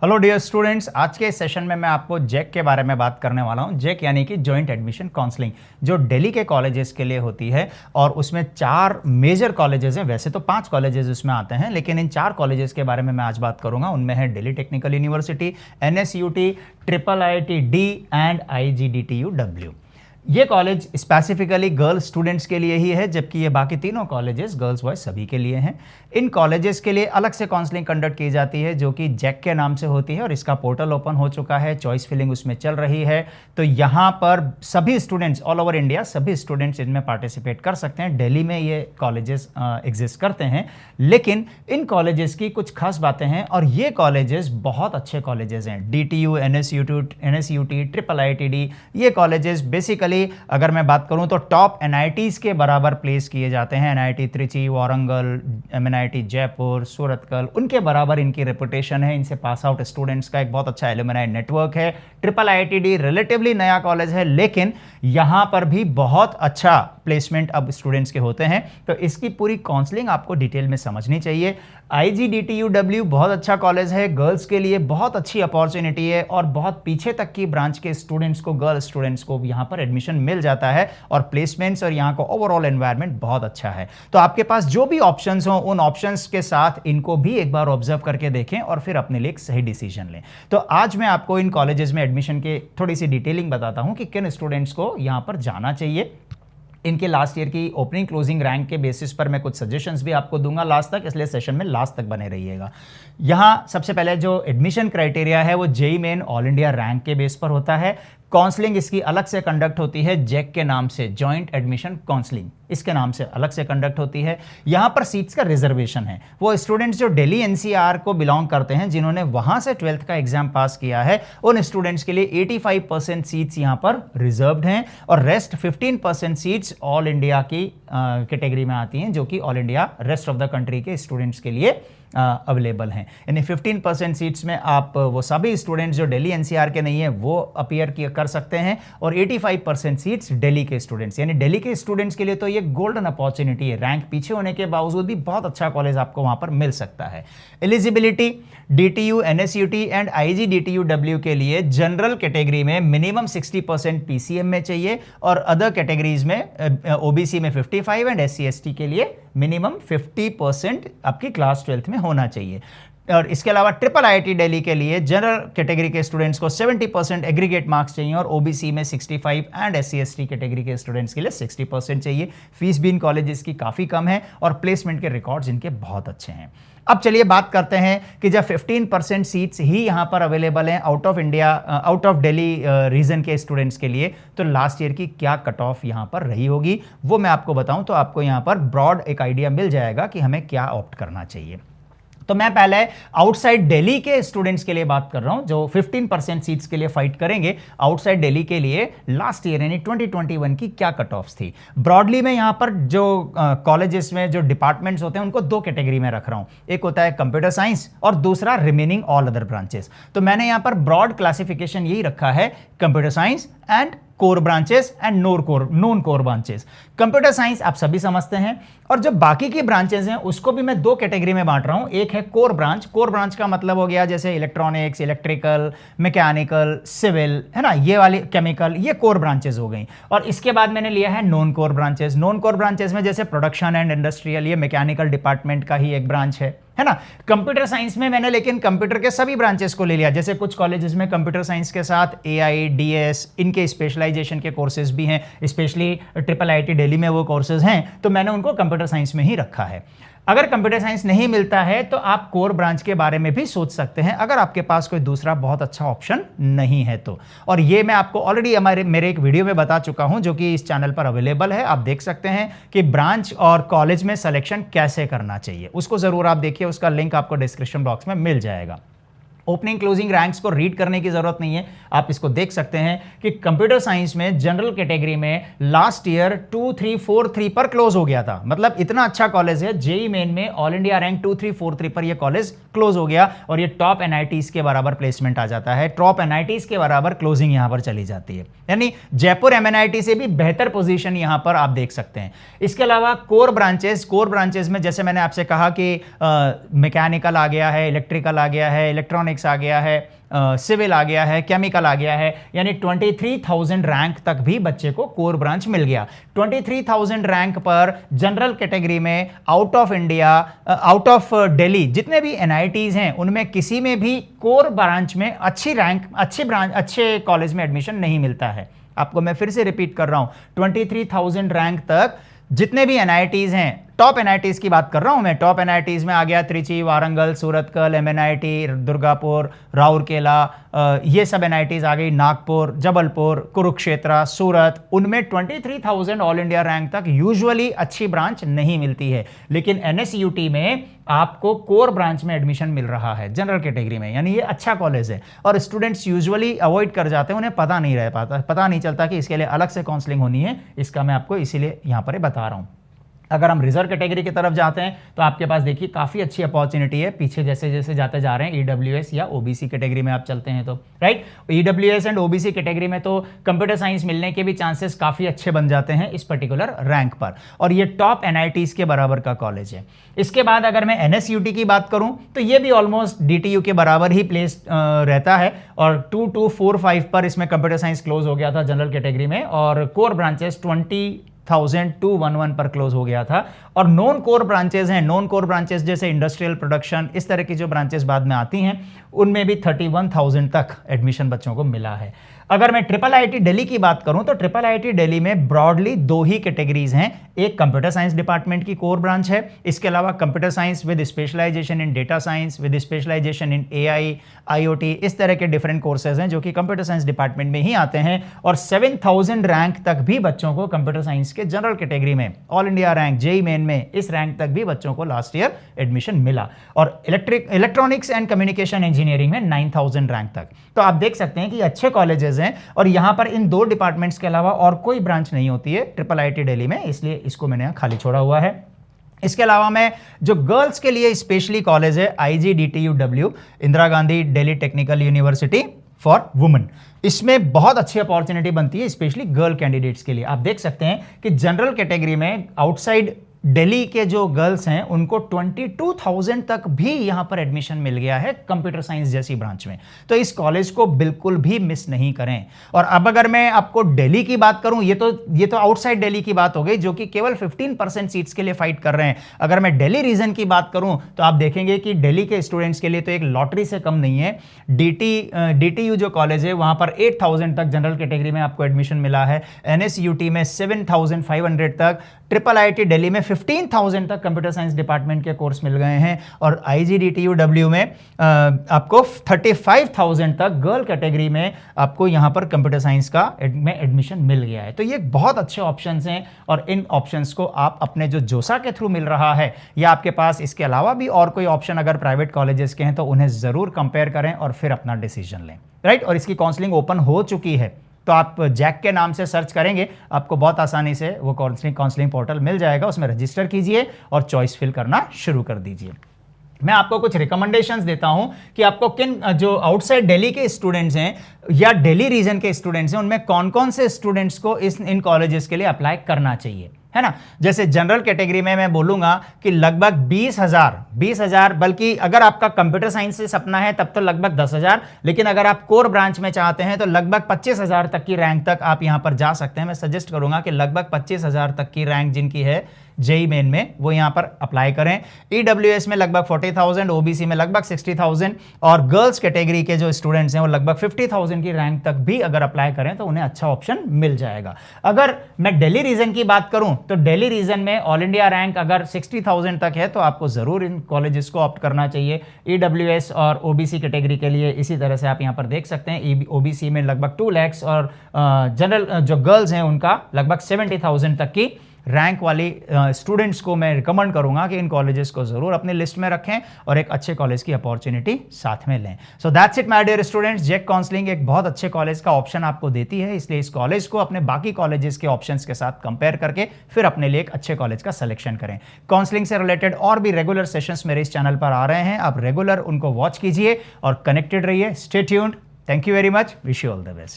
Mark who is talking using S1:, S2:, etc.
S1: Hello dear students, आज के session में मैं आपको जैक के बारे में बात करने वाला हूं। जैक यानी कि जॉइंट एडमिशन काउंसलिंग, जो दिल्ली के कॉलेजेस के लिए होती है और उसमें 4 मेजर कॉलेजेस हैं। वैसे तो 5 कॉलेजेस उसमें आते हैं, लेकिन इन 4 कॉलेजेस के बारे में मैं आज बात करूंगा। उनमें है Delhi technical university, NSUT, IIIT and IGDTU। ये कॉलेज स्पेसिफिकली गर्ल्स स्टूडेंट्स के लिए ही है, जबकि ये बाकी तीनों कॉलेजेस गर्ल्स बॉयज सभी के लिए हैं। इन कॉलेजेस के लिए अलग से काउंसलिंग कंडक्ट की जाती है, जो कि जैक के नाम से होती है और इसका पोर्टल ओपन हो चुका है, चॉइस फिलिंग उसमें चल रही है। तो यहाँ पर सभी स्टूडेंट्स ऑल ओवर इंडिया, सभी स्टूडेंट्स इनमें पार्टिसिपेट कर सकते हैं। दिल्ली में ये कॉलेजेस एग्जिस्ट करते हैं, लेकिन इन कॉलेजेस की कुछ खास बातें हैं और ये कॉलेजेस बहुत अच्छे कॉलेजेस हैं। DTU, NSUT, IIIT, ये कॉलेजेस बेसिकली अगर मैं बात करूं तो टॉप NITs के बराबर प्लेस किए जाते हैं। NIT त्रिची, वारंगल, MNIT जयपुर, सूरतकल, उनके बराबर इनकी रेपुटेशन है। इनसे पास आउट स्टूडेंट्स का एक बहुत अच्छा एलुमनाई नेटवर्क है। IIIT रिलेटिवली नया कॉलेज है, लेकिन यहां पर भी बहुत अच्छा प्लेसमेंट अब स्टूडेंट्स के होते हैं। तो इसकी पूरी काउंसलिंग आपको डिटेल में समझनी चाहिए। IGDTU बहुत अच्छा कॉलेज है, गर्ल्स के लिए बहुत अच्छी अपॉर्चुनिटी है और बहुत पीछे तक की ब्रांच के स्टूडेंट्स को, गर्ल्स स्टूडेंट्स को यहाँ पर एडमिशन मिल जाता है और प्लेसमेंट्स और यहाँ का ओवरऑल एनवायरनमेंट बहुत अच्छा है। तो आपके पास जो भी ऑप्शंस हो, उन ऑप्शंस के साथ इनको भी एक बार ऑब्जर्व करके देखें और फिर अपने लिए एक सही डिसीजन लें। तो आज मैं आपको इन कॉलेजेस में एडमिशन के थोड़ी सी डिटेलिंग बताता हूँ कि किन स्टूडेंट्स को यहाँ पर जाना चाहिए। इनके लास्ट ईयर की ओपनिंग क्लोजिंग रैंक के बेसिस पर मैं कुछ सजेशंस भी आपको दूंगा लास्ट तक, इसलिए सेशन में लास्ट तक बने रहिएगा। यहाँ सबसे पहले जो एडमिशन क्राइटेरिया है वो JEE main all India rank के बेस पर होता है। काउंसलिंग इसकी अलग से कंडक्ट होती है, जैक के नाम से, जॉइंट एडमिशन काउंसलिंग इसके नाम से अलग से कंडक्ट होती है। यहाँ पर सीट्स का रिजर्वेशन है। वो स्टूडेंट्स जो दिल्ली NCR को बिलोंग करते हैं, जिन्होंने वहाँ से 12th का एग्जाम पास किया है, उन स्टूडेंट्स के लिए 85% सीट्स यहाँ पर रिजर्व्ड हैं और रेस्ट 15% सीट्स ऑल इंडिया की कैटेगरी में आती हैं, जो कि all India rest of the country के स्टूडेंट्स के लिए अवेलेबल हैं। यानी 15% सीट्स में आप वो सभी स्टूडेंट्स जो दिल्ली NCR के नहीं है वो अपीयर कर सकते हैं और 85% सीट्स दिल्ली के स्टूडेंट्स, यानी दिल्ली के स्टूडेंट्स के लिए तो ये गोल्डन अपॉर्चुनिटी है। रैंक पीछे होने के बावजूद भी बहुत अच्छा कॉलेज आपको वहां पर मिल सकता है। Eligibility, DTU, NSUT and IGDTU के लिए जनरल कैटेगरी में मिनिमम 60% PCM में चाहिए और अदर कैटेगरीज में OBC में 55 एंड SC/ST के लिए मिनिमम 50% आपकी क्लास 12th में होना चाहिए। और इसके अलावा IIIT दिल्ली के लिए जनरल कैटेगरी के स्टूडेंट्स को 70% एग्रीगेट मार्क्स चाहिए और OBC में 65 एंड SC/ST कैटेगरी के स्टूडेंट्स के लिए 60% चाहिए। फीस भी इन कॉलेजेस की काफ़ी कम है और प्लेसमेंट के रिकॉर्ड्स इनके बहुत अच्छे हैं। अब चलिए बात करते हैं कि जब 15% सीट्स ही यहाँ पर अवेलेबल हैं out of India, out of Delhi region के स्टूडेंट्स के लिए, तो लास्ट ईयर की क्या कट ऑफ यहाँ पर रही होगी वो मैं आपको बताऊं तो आपको यहाँ पर ब्रॉड एक आइडिया मिल जाएगा कि हमें क्या ऑप्ट करना चाहिए। तो मैं पहले आउटसाइड दिल्ली के स्टूडेंट्स के लिए बात कर रहा हूं, जो 15% सीट्स के लिए फाइट करेंगे आउटसाइड दिल्ली के लिए। लास्ट ईयर यानी 2021 की क्या कट ऑफ्स थी। ब्रॉडली में यहां पर जो कॉलेजेस में जो डिपार्टमेंट्स होते हैं उनको 2 कैटेगरी में रख रहा हूं। एक होता है कंप्यूटर साइंस और दूसरा रिमेनिंग ऑल अदर ब्रांचेस। तो मैंने यहां पर ब्रॉड क्लासिफिकेशन यही रखा है, computer science and core branches and non core branches. Computer science आप सभी समझते हैं और जो बाकी की ब्रांचेस हैं उसको भी मैं 2 कैटेगरी में बांट रहा हूं। एक है कोर ब्रांच। कोर ब्रांच का मतलब हो गया जैसे इलेक्ट्रॉनिक्स, इलेक्ट्रिकल, मैकेनिकल, सिविल, है ना, ये वाली केमिकल, ये कोर ब्रांचेस हो गई। और इसके बाद मैंने लिया है non core branches. Non core branches में जैसे प्रोडक्शन एंड इंडस्ट्रियल, ये मैकेनिकल डिपार्टमेंट का ही एक ब्रांच है ना। कंप्यूटर साइंस में मैंने लेकिन कंप्यूटर के सभी ब्रांचेस को ले लिया। जैसे कुछ कॉलेजेस में कंप्यूटर साइंस के साथ AI, DS इनके स्पेशलाइजेशन के कोर्सेज भी हैं, स्पेशली IIIT दिल्ली में वो कोर्सेज हैं, तो मैंने उनको कंप्यूटर साइंस में ही रखा है। अगर कंप्यूटर साइंस नहीं मिलता है तो आप कोर ब्रांच के बारे में भी सोच सकते हैं, अगर आपके पास कोई दूसरा बहुत अच्छा ऑप्शन नहीं है तो। और ये मैं आपको ऑलरेडी मेरे एक वीडियो में बता चुका हूं, जो कि इस चैनल पर अवेलेबल है। आप देख सकते हैं कि ब्रांच और कॉलेज में सिलेक्शन कैसे करना चाहिए, उसको जरूर आप देखिए, उसका लिंक आपको डिस्क्रिप्शन बॉक्स में मिल जाएगा। ओपनिंग क्लोजिंग रैंक्स को रीड करने की जरूरत नहीं है, आप इसको देख सकते हैं कि कंप्यूटर साइंस में जनरल कैटेगरी में लास्ट ईयर 2343 पर क्लोज हो गया था। मतलब इतना अच्छा कॉलेज है, JEE मेन में ऑल इंडिया रैंक 2343 पर यह कॉलेज क्लोज हो गया और ये टॉप एनआईटीज के बराबर प्लेसमेंट आ जाता है, टॉप एनआईटीज के बराबर क्लोजिंग यहां पर चली जाती है, यानी जयपुर एमएनआईटी से भी बेहतर पोजीशन यहां पर आप देख सकते हैं। इसके अलावा कोर ब्रांचेस में जैसे मैंने आपसे कहा कि मैकेनिकल आ गया है, इलेक्ट्रिकल आ गया है, इलेक्ट्रॉनिक्स आ गया है, सिविल आ गया है, केमिकल आ गया है, यानी 23,000 रैंक तक भी बच्चे को कोर ब्रांच मिल गया। 23,000 रैंक पर जनरल कैटेगरी में out of India, out of Delhi जितने भी एनआईटीज हैं उनमें किसी में भी कोर ब्रांच में अच्छे कॉलेज में एडमिशन नहीं मिलता है। आपको मैं फिर से रिपीट कर रहा हूं, 23,000 रैंक तक जितने भी एनआईटीज हैं, टॉप एनआईटीज की बात कर रहा हूं मैं, टॉप एनआईटीज में आ गया त्रिची, वारंगल, सूरतकल, एमएनआईटी, दुर्गापुर, राउरकेला, ये सब एनआईटीज आ गई, नागपुर, जबलपुर, कुरुक्षेत्र, सूरत, उनमें 23,000 ऑल इंडिया रैंक तक यूजुअली अच्छी ब्रांच नहीं मिलती है। लेकिन एनएसयूटी में आपको कोर ब्रांच में एडमिशन मिल रहा है जनरल कैटेगरी में, यानी ये अच्छा कॉलेज है और स्टूडेंट्स यूजुअली अवॉइड कर जाते हैं, उन्हें पता नहीं चलता कि इसके लिए अलग से काउंसलिंग होनी है। इसका मैं आपको इसीलिए यहां पर बता रहा हूं। अगर हम रिजर्व कैटेगरी की तरफ जाते हैं तो आपके पास देखिए काफ़ी अच्छी अपॉर्चुनिटी है, पीछे जैसे जैसे जाते जा रहे हैं ईडब्ल्यूएस या ओबीसी कैटेगरी में आप चलते हैं तो, right, EWS and OBC category में तो कंप्यूटर साइंस मिलने के भी चांसेस काफ़ी अच्छे बन जाते हैं इस पर्टिकुलर रैंक पर, और ये टॉप एनआईटीज के बराबर का कॉलेज है। इसके बाद अगर मैं एनएसयूटी की बात करूं तो ये भी ऑलमोस्ट डीटीयू के बराबर ही प्लेस रहता है, और 2245 पर इसमें कंप्यूटर साइंस क्लोज हो गया था जनरल कैटेगरी में, और कोर ब्रांचेस 20,211 पर क्लोज हो गया था। और नॉन कोर ब्रांचेस हैं, नॉन कोर ब्रांचेस जैसे इंडस्ट्रियल प्रोडक्शन, इस तरह की जो ब्रांचेस बाद में आती हैं उनमें भी 31,000 तक एडमिशन बच्चों को मिला है। अगर मैं ट्रिपल आईटी दिल्ली की बात करूं तो ट्रिपल आईटी दिल्ली में ब्रॉडली दो ही कैटेगरीज हैं, एक कंप्यूटर साइंस डिपार्टमेंट की कोर ब्रांच है, इसके अलावा computer science with specialisation in data science, with specialisation in AI, IoT, इस तरह के डिफरेंट कोर्सेज हैं जो कि कंप्यूटर साइंस डिपार्टमेंट में ही आते हैं। और 7,000 रैंक तक भी बच्चों को कंप्यूटर साइंस के जनरल कैटेगरी में, all India rank, JEE Main में, इस रैंक तक भी बच्चों को लास्ट ईयर एडमिशन मिला। और इलेक्ट्रॉनिक्स एंड कम्युनिकेशन इंजीनियरिंग में 9,000 रैंक तक। तो आप देख सकते हैं कि अच्छे कॉलेजेस हैं, और यहां पर इन दो डिपार्टमेंट्स के अलावा और कोई ब्रांच नहीं होती है ट्रिपल आईटी दिल्ली में, इसलिए इसको मैंने यहां खाली छोड़ा हुआ है। इसके अलावा मैं जो गर्ल्स के लिए स्पेशली कॉलेज है IGDTUW, Indira Gandhi Delhi technical university for women, इसमें बहुत अच्छी अपॉर्चुनिटी बनती है स्पेशली गर्ल कैंडिडेट्स के लिए। आप देख सकते हैं कि जनरल कैटेगरी में आउटसाइड दिल्ली के जो गर्ल्स हैं उनको 22,000 तक भी यहां पर एडमिशन मिल गया है कंप्यूटर साइंस जैसी ब्रांच में। तो इस कॉलेज को बिल्कुल भी मिस नहीं करें। और अब अगर मैं आपको दिल्ली की बात करूं, ये तो आउटसाइड दिल्ली की बात हो गई जो कि केवल 15% सीट्स के लिए फाइट कर रहे हैं। अगर मैं दिल्ली रीजन की बात करूं तो आप देखेंगे कि दिल्ली के स्टूडेंट्स के लिए तो एक लॉटरी से कम नहीं है। DTU जो कॉलेज है वहां पर 8,000 तक जनरल कैटेगरी में आपको एडमिशन मिला है, NSUT में 7,500 तक, ट्रिपल आईटी दिल्ली में 15,000 तक कंप्यूटर साइंस डिपार्टमेंट के कोर्स मिल गए हैं, और IGDTUW में आपको 35,000 तक गर्ल कैटेगरी में आपको यहां पर कंप्यूटर साइंस का में एडमिशन मिल गया है। तो ये बहुत अच्छे ऑप्शंस हैं, और इन ऑप्शंस को आप अपने जो जोसा के थ्रू मिल रहा है या आपके पास इसके अलावा भी और कोई ऑप्शन अगर प्राइवेट कॉलेजेस के हैं तो उन्हें जरूर कंपेयर करें और फिर अपना डिसीजन लें, राइट। और इसकी काउंसलिंग ओपन हो चुकी है, तो आप जैक के नाम से सर्च करेंगे, आपको बहुत आसानी से वो काउंसलिंग पोर्टल मिल जाएगा, उसमें रजिस्टर कीजिए और चॉइस फिल करना शुरू कर दीजिए। मैं आपको कुछ रिकमेंडेशंस देता हूं कि आपको किन जो आउटसाइड दिल्ली के स्टूडेंट्स हैं या दिल्ली रीजन के स्टूडेंट्स हैं उनमें कौन कौन से स्टूडेंट्स को इन कॉलेजेस के लिए अप्लाई करना चाहिए, है ना। जैसे जनरल कैटेगरी में मैं बोलूंगा कि लगभग 20,000, बल्कि अगर आपका कंप्यूटर साइंस से सपना है तब तो लगभग 10,000, लेकिन अगर आप कोर ब्रांच में चाहते हैं तो लगभग 25,000 तक की रैंक तक आप यहां पर जा सकते हैं। मैं सजेस्ट करूंगा कि लगभग 25,000 तक की रैंक जिनकी है जेई मेन में वो यहां पर अप्लाई करें। ईडब्ल्यूएस में लगभग 40,000, ओबीसी में लगभग 60,000, और गर्ल्स कैटेगरी के जो स्टूडेंट्स हैं वो लगभग 50,000 की रैंक तक भी अगर अप्लाई करें तो उन्हें अच्छा ऑप्शन मिल जाएगा। अगर मैं दिल्ली रीजन की बात करूं तो दिल्ली रीजन में ऑल इंडिया रैंक अगर 60,000 तक है तो आपको जरूर इन कॉलेजेस को ऑप्ट करना चाहिए। ईडब्ल्यूएस और ओबीसी कैटेगरी के लिए इसी तरह से आप यहां पर देख सकते हैं, ओबीसी में लगभग 2 लाख और जनरल जो गर्ल्स हैं उनका लगभग 70,000 तक की रैंक वाली स्टूडेंट्स को मैं रिकमेंड करूंगा कि इन कॉलेजेस को जरूर अपनी लिस्ट में रखें और एक अच्छे कॉलेज की अपॉर्चुनिटी साथ में लें। So that's it my dear students, JAC counselling एक बहुत अच्छे कॉलेज का ऑप्शन आपको देती है, इसलिए इस कॉलेज को अपने बाकी कॉलेजेस के ऑप्शंस के साथ कंपेयर करके फिर अपने लिए एक अच्छे कॉलेज का सिलेक्शन करें। काउंसलिंग से रिलेटेड और भी रेगुलर सेशंस मेरे इस चैनल पर आ रहे हैं, आप रेगुलर उनको वॉच कीजिए और कनेक्टेड रहिए। Stay tuned. Thank you very much. Wish you all the best.